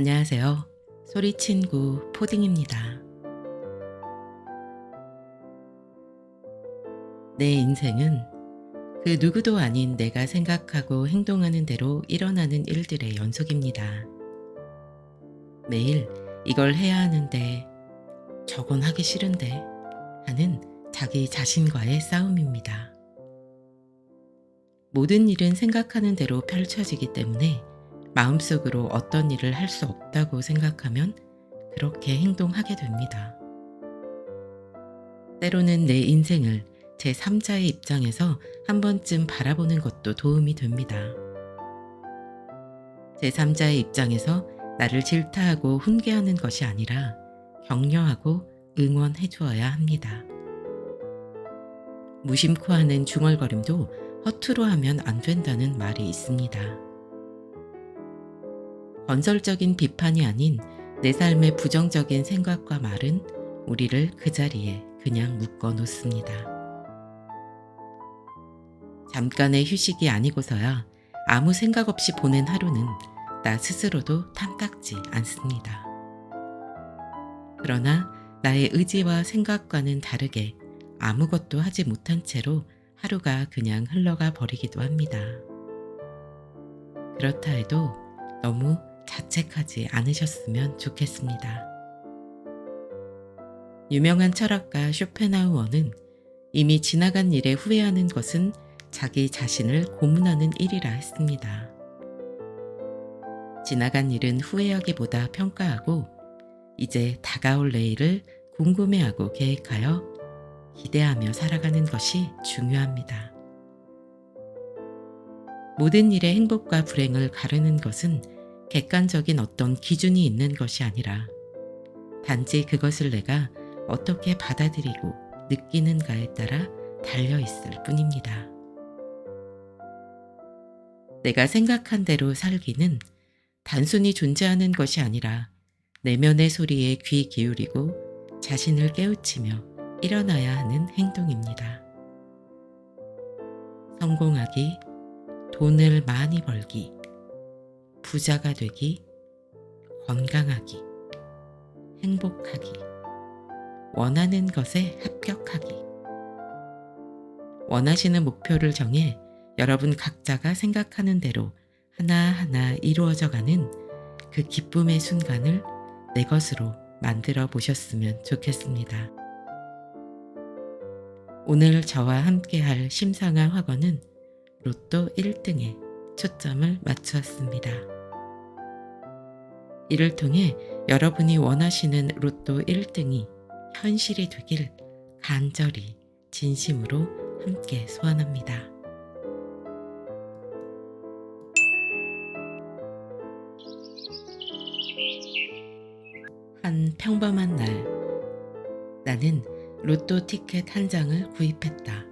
안녕하세요. 소리친구 포딩입니다. 내 인생은 그 누구도 아닌 내가 생각하고 행동하는 대로 일어나는 일들의 연속입니다. 매일 이걸 해야 하는데 저건 하기 싫은데 하는 자기 자신과의 싸움입니다. 모든 일은 생각하는 대로 펼쳐지기 때문에 마음속으로 어떤 일을 할 수 없다고 생각하면 그렇게 행동하게 됩니다. 때로는 내 인생을 제3자의 입장에서 한 번쯤 바라보는 것도 도움이 됩니다. 제3자의 입장에서 나를 질타하고 훈계하는 것이 아니라 격려하고 응원해 주어야 합니다. 무심코 하는 중얼거림도 허투루 하면 안 된다는 말이 있습니다. 건설적인 비판이 아닌 내 삶의 부정적인 생각과 말은 우리를 그 자리에 그냥 묶어 놓습니다. 잠깐의 휴식이 아니고서야 아무 생각 없이 보낸 하루는 나 스스로도 탐탁지 않습니다. 그러나 나의 의지와 생각과는 다르게 아무것도 하지 못한 채로 하루가 그냥 흘러가 버리기도 합니다. 그렇다 해도 너무 자책하지 않으셨으면 좋겠습니다. 유명한 철학가 쇼펜하우어는 이미 지나간 일에 후회하는 것은 자기 자신을 고문하는 일이라 했습니다. 지나간 일은 후회하기보다 평가하고 이제 다가올 내일을 궁금해하고 계획하여 기대하며 살아가는 것이 중요합니다. 모든 일의 행복과 불행을 가르는 것은 객관적인 어떤 기준이 있는 것이 아니라 단지 그것을 내가 어떻게 받아들이고 느끼는가에 따라 달려있을 뿐입니다. 내가 생각한 대로 살기는 단순히 존재하는 것이 아니라 내면의 소리에 귀 기울이고 자신을 깨우치며 일어나야 하는 행동입니다. 성공하기, 돈을 많이 벌기, 부자가 되기, 건강하기, 행복하기, 원하는 것에 합격하기. 원하시는 목표를 정해 여러분 각자가 생각하는 대로 하나하나 이루어져가는 그 기쁨의 순간을 내 것으로 만들어 보셨으면 좋겠습니다. 오늘 저와 함께할 심상아 학원은 로또 1등에 초점을 맞추었습니다. 이를 통해 여러분이 원하시는 로또 1등이 현실이 되길 간절히 진심으로 함께 소원합니다. 한 평범한 날, 나는 로또 티켓 한 장을 구입했다.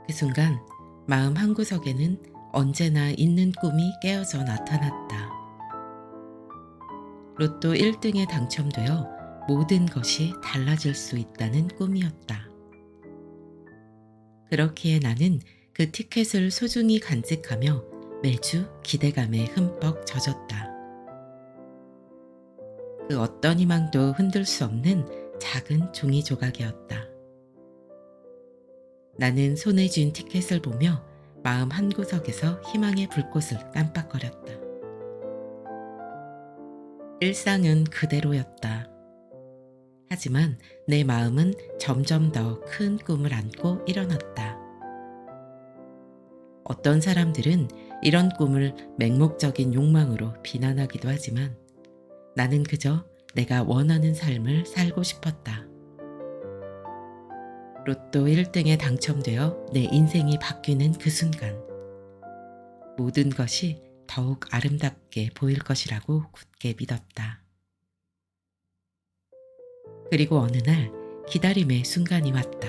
그 순간 마음 한구석에는 언제나 있는 꿈이 깨어져 나타났다. 로또 1등에 당첨되어 모든 것이 달라질 수 있다는 꿈이었다. 그렇기에 나는 그 티켓을 소중히 간직하며 매주 기대감에 흠뻑 젖었다. 그 어떤 희망도 흔들 수 없는 작은 종이 조각이었다. 나는 손에 쥔 티켓을 보며 마음 한구석에서 희망의 불꽃을 깜빡거렸다. 일상은 그대로였다. 하지만 내 마음은 점점 더 큰 꿈을 안고 일어났다. 어떤 사람들은 이런 꿈을 맹목적인 욕망으로 비난하기도 하지만 나는 그저 내가 원하는 삶을 살고 싶었다. 로또 1등에 당첨되어 내 인생이 바뀌는 그 순간, 모든 것이 더욱 아름답게 보일 것이라고 굳게 믿었다. 그리고 어느 날 기다림의 순간이 왔다.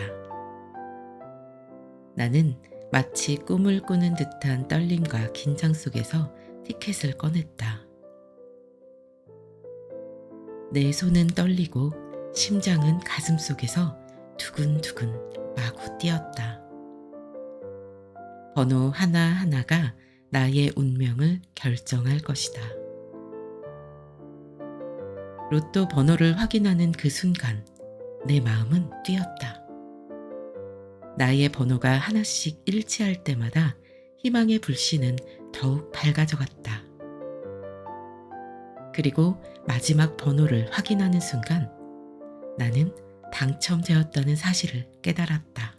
나는 마치 꿈을 꾸는 듯한 떨림과 긴장 속에서 티켓을 꺼냈다. 내 손은 떨리고 심장은 가슴속에서 두근두근 마구 뛰었다. 번호 하나하나가 나의 운명을 결정할 것이다. 로또 번호를 확인하는 그 순간 내 마음은 뛰었다. 나의 번호가 하나씩 일치할 때마다 희망의 불씨는 더욱 밝아져갔다. 그리고 마지막 번호를 확인하는 순간 나는 당첨되었다는 사실을 깨달았다.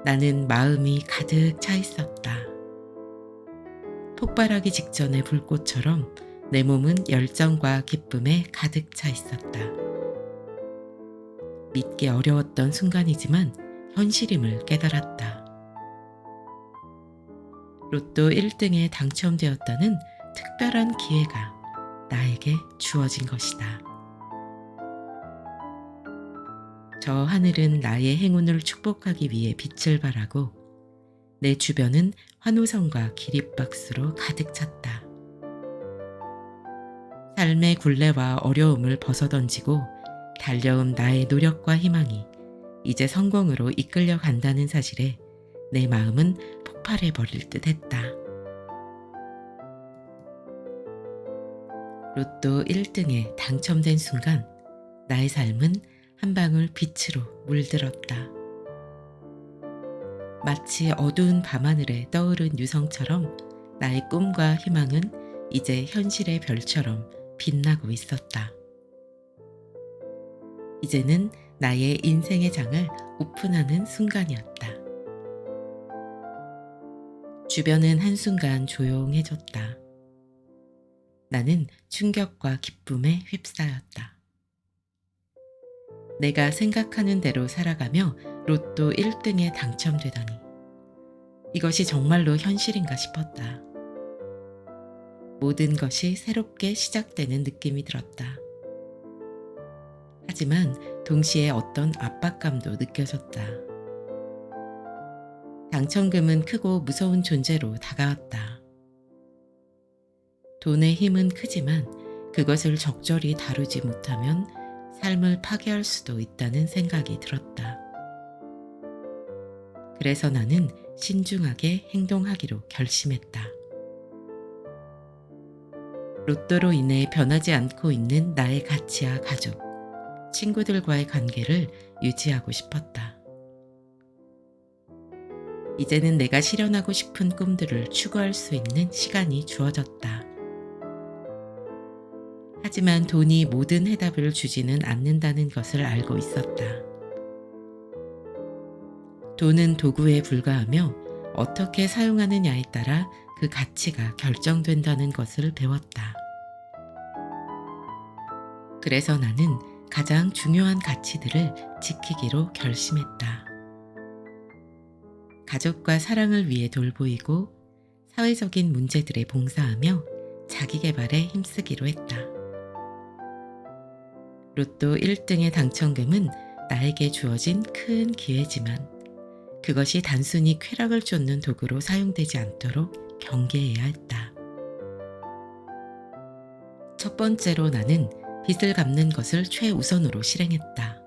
나는 마음이 가득 차 있었다. 폭발하기 직전의 불꽃처럼 내 몸은 열정과 기쁨에 가득 차 있었다. 믿기 어려웠던 순간이지만 현실임을 깨달았다. 로또 1등에 당첨되었다는 특별한 기회가 나에게 주어진 것이다. 저 하늘은 나의 행운을 축복하기 위해 빛을 발하고 내 주변은 환호성과 기립박수로 가득 찼다. 삶의 굴레와 어려움을 벗어던지고 달려온 나의 노력과 희망이 이제 성공으로 이끌려 간다는 사실에 내 마음은 폭발해 버릴 듯 했다. 로또 1등에 당첨된 순간 나의 삶은 한 방울 빛으로 물들었다. 마치 어두운 밤하늘에 떠오른 유성처럼 나의 꿈과 희망은 이제 현실의 별처럼 빛나고 있었다. 이제는 나의 인생의 장을 오픈하는 순간이었다. 주변은 한순간 조용해졌다. 나는 충격과 기쁨에 휩싸였다. 내가 생각하는 대로 살아가며 로또 1등에 당첨되다니 이것이 정말로 현실인가 싶었다. 모든 것이 새롭게 시작되는 느낌이 들었다. 하지만 동시에 어떤 압박감도 느껴졌다. 당첨금은 크고 무서운 존재로 다가왔다. 돈의 힘은 크지만 그것을 적절히 다루지 못하면 삶을 파괴할 수도 있다는 생각이 들었다. 그래서 나는 신중하게 행동하기로 결심했다. 로또로 인해 변하지 않고 있는 나의 가치와 가족, 친구들과의 관계를 유지하고 싶었다. 이제는 내가 실현하고 싶은 꿈들을 추구할 수 있는 시간이 주어졌다. 하지만 돈이 모든 해답을 주지는 않는다는 것을 알고 있었다. 돈은 도구에 불과하며 어떻게 사용하느냐에 따라 그 가치가 결정된다는 것을 배웠다. 그래서 나는 가장 중요한 가치들을 지키기로 결심했다. 가족과 사랑을 위해 돌보이고 사회적인 문제들에 봉사하며 자기 개발에 힘쓰기로 했다. 로또 1등의 당첨금은 나에게 주어진 큰 기회지만 그것이 단순히 쾌락을 쫓는 도구로 사용되지 않도록 경계해야 했다. 첫 번째로 나는 빚을 갚는 것을 최우선으로 실행했다.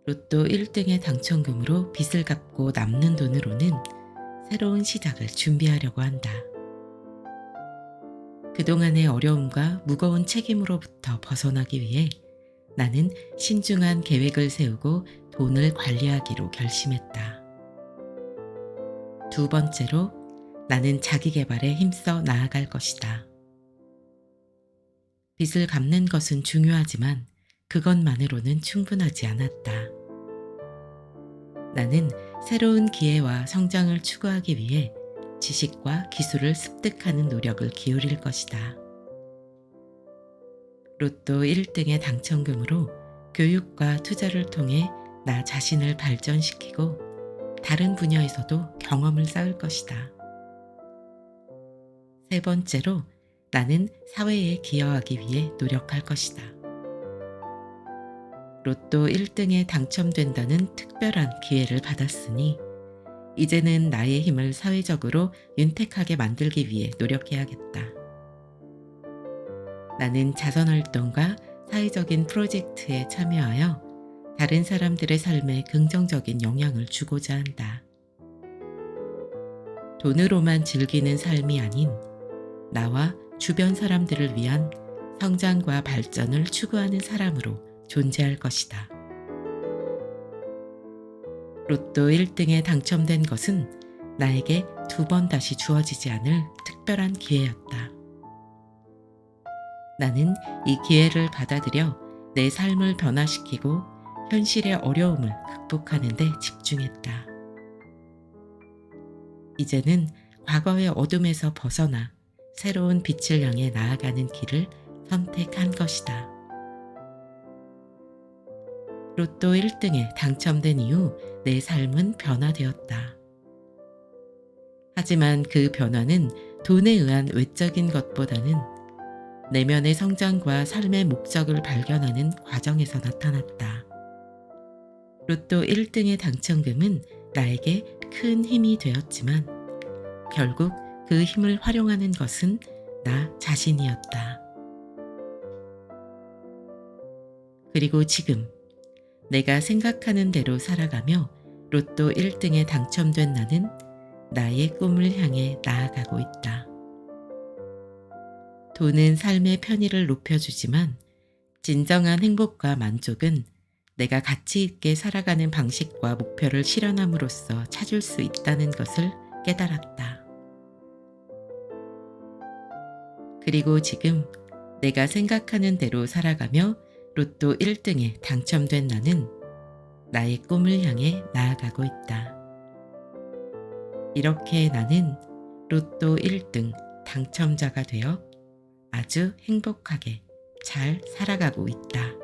로또 1등의 당첨금으로 빚을 갚고 남는 돈으로는 새로운 시작을 준비하려고 한다. 그동안의 어려움과 무거운 책임으로부터 벗어나기 위해 나는 신중한 계획을 세우고 돈을 관리하기로 결심했다. 두 번째로 나는 자기 개발에 힘써 나아갈 것이다. 빚을 갚는 것은 중요하지만 그것만으로는 충분하지 않았다. 나는 새로운 기회와 성장을 추구하기 위해 지식과 기술을 습득하는 노력을 기울일 것이다. 로또 1등의 당첨금으로 교육과 투자를 통해 나 자신을 발전시키고 다른 분야에서도 경험을 쌓을 것이다. 세 번째로 나는 사회에 기여하기 위해 노력할 것이다. 로또 1등에 당첨된다는 특별한 기회를 받았으니 이제는 나의 힘을 사회적으로 윤택하게 만들기 위해 노력해야겠다. 나는 자선활동과 사회적인 프로젝트에 참여하여 다른 사람들의 삶에 긍정적인 영향을 주고자 한다. 돈으로만 즐기는 삶이 아닌 나와 주변 사람들을 위한 성장과 발전을 추구하는 사람으로 존재할 것이다. 로또 1등에 당첨된 것은 나에게 2번 다시 주어지지 않을 특별한 기회였다. 나는 이 기회를 받아들여 내 삶을 변화시키고 현실의 어려움을 극복하는 데 집중했다. 이제는 과거의 어둠에서 벗어나 새로운 빛을 향해 나아가는 길을 선택한 것이다. 로또 1등에 당첨된 이후 내 삶은 변화되었다. 하지만 그 변화는 돈에 의한 외적인 것보다는 내면의 성장과 삶의 목적을 발견하는 과정에서 나타났다. 로또 1등의 당첨금은 나에게 큰 힘이 되었지만 결국 그 힘을 활용하는 것은 나 자신이었다. 그리고 지금 내가 생각하는 대로 살아가며 로또 1등에 당첨된 나는 나의 꿈을 향해 나아가고 있다. 돈은 삶의 편의를 높여주지만 진정한 행복과 만족은 내가 가치 있게 살아가는 방식과 목표를 실현함으로써 찾을 수 있다는 것을 깨달았다. 그리고 지금 내가 생각하는 대로 살아가며 로또 1등에 당첨된 나는 나의 꿈을 향해 나아가고 있다. 이렇게 나는 로또 1등 당첨자가 되어 아주 행복하게 잘 살아가고 있다.